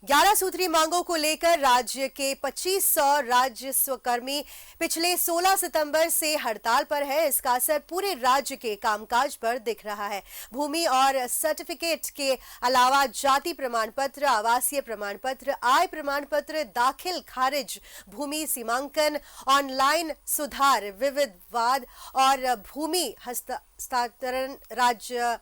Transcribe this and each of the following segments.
11 सूत्री मांगों को लेकर राज्य के 2500 राजस्व कर्मी पिछले 16 सितंबर से हड़ताल पर है। इसका असर पूरे राज्य के कामकाज पर दिख रहा है। भूमि और सर्टिफिकेट के अलावा जाति प्रमाण पत्र, आवासीय प्रमाण पत्र, आय प्रमाण पत्र, दाखिल खारिज, भूमि सीमांकन, ऑनलाइन सुधार, विविध वाद और भूमि हस्तांतरण, राज्य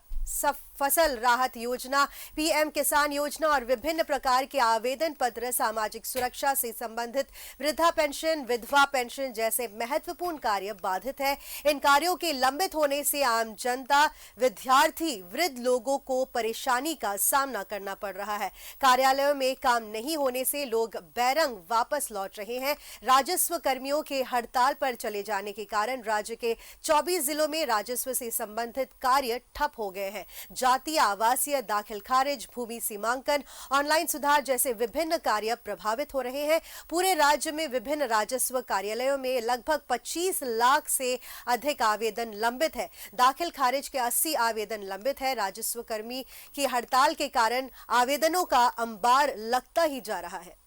फसल राहत योजना, पीएम किसान योजना और विभिन्न प्रकार के आवेदन पत्र, सामाजिक सुरक्षा से संबंधित वृद्धा पेंशन, विधवा पेंशन जैसे महत्वपूर्ण कार्य बाधित है। इन कार्यों के लंबित होने से आम जनता, विद्यार्थी, वृद्ध लोगों को परेशानी का सामना करना पड़ रहा है। कार्यालयों में काम नहीं होने से लोग बैरंग वापस लौट रहे हैं। राजस्व कर्मियों के हड़ताल पर चले जाने के कारण राज्य के 24 जिलों में राजस्व से संबंधित कार्य ठप हो गए हैं। जातीय, आवासीय, दाखिल खारिज, भूमि सीमांकन, ऑनलाइन सुधार जैसे विभिन्न कार्य प्रभावित हो रहे हैं। पूरे राज्य में विभिन्न राजस्व कार्यालयों में लगभग 25 लाख से अधिक आवेदन लंबित है। दाखिल खारिज के 80 आवेदन लंबित है। राजस्व कर्मी की हड़ताल के कारण आवेदनों का अंबार लगता ही जा रहा है।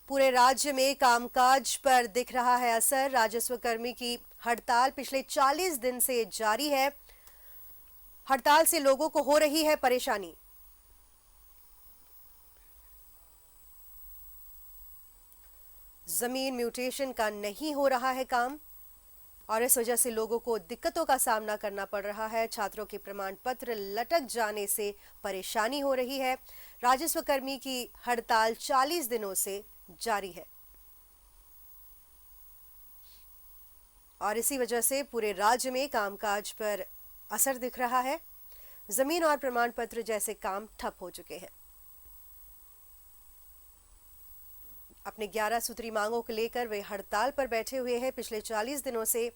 पूरे राज्य में कामकाज पर दिख रहा है असर। राजस्व कर्मी की हड़ताल पिछले 40 दिन से जारी है। हड़ताल से लोगों को हो रही है परेशानी। जमीन म्यूटेशन का नहीं हो रहा है काम और इस वजह से लोगों को दिक्कतों का सामना करना पड़ रहा है। छात्रों के प्रमाण पत्र लटक जाने से परेशानी हो रही है। राजस्व कर्मी की हड़ताल 40 दिनों से जारी है और इसी वजह से पूरे राज्य में कामकाज पर असर दिख रहा है। जमीन और प्रमाण पत्र जैसे काम ठप हो चुके हैं। अपने 11 सूत्री मांगों को लेकर वे हड़ताल पर बैठे हुए हैं। पिछले 40 दिनों से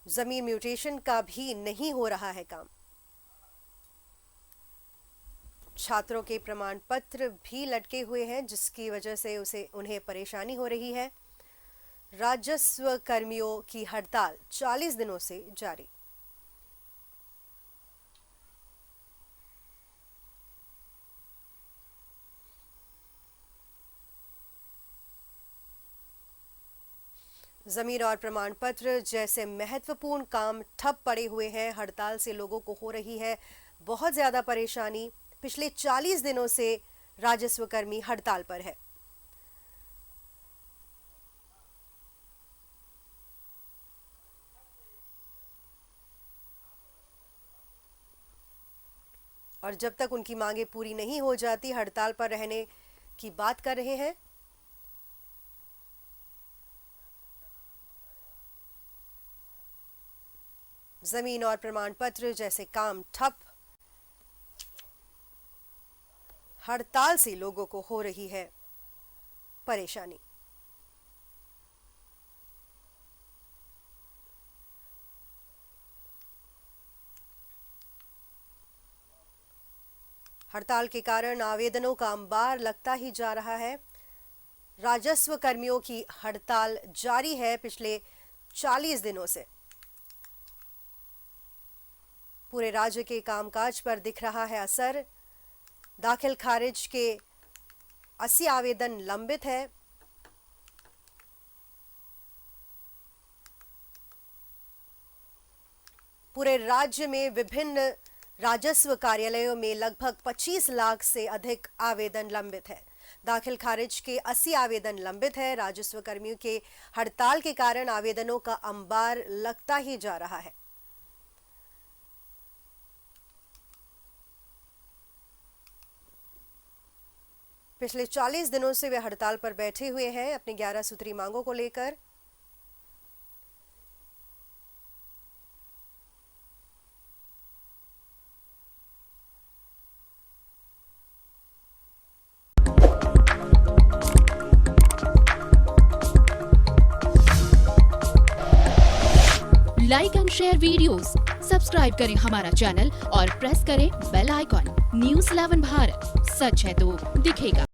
जमीन म्यूटेशन का भी नहीं हो रहा है काम। छात्रों के प्रमाण पत्र भी लटके हुए हैं जिसकी वजह से उन्हें परेशानी हो रही है। राजस्व कर्मियों की हड़ताल 40 दिनों से जारी। जमीन और प्रमाण पत्र जैसे महत्वपूर्ण काम ठप पड़े हुए हैं। हड़ताल से लोगों को हो रही है बहुत ज्यादा परेशानी। पिछले 40 दिनों से राजस्व कर्मी हड़ताल पर है। और जब तक उनकी मांगे पूरी नहीं हो जाती, हड़ताल पर रहने की बात कर रहे हैं। जमीन और प्रमाण पत्र जैसे काम ठप। हड़ताल से लोगों को हो रही है परेशानी। हड़ताल के कारण आवेदनों का अंबार लगता ही जा रहा है। राजस्व कर्मियों की हड़ताल जारी है पिछले 40 दिनों से। पूरे राज्य के कामकाज पर दिख रहा है असर। दाखिल खारिज के 80 आवेदन लंबित है। पूरे राज्य में विभिन्न राजस्व कार्यालयों में लगभग 25 लाख से अधिक आवेदन लंबित है। दाखिल खारिज के 80 आवेदन लंबित है। राजस्व कर्मियों के हड़ताल के कारण आवेदनों का अंबार लगता ही जा रहा है। पिछले 40 दिनों से वे हड़ताल पर बैठे हुए हैं अपनी 11 सूत्री मांगों को लेकर। Like and share videos, subscribe करें हमारा चैनल और प्रेस करें बेल आइकॉन। न्यूज़ 11 भारत, सच है तो दिखेगा।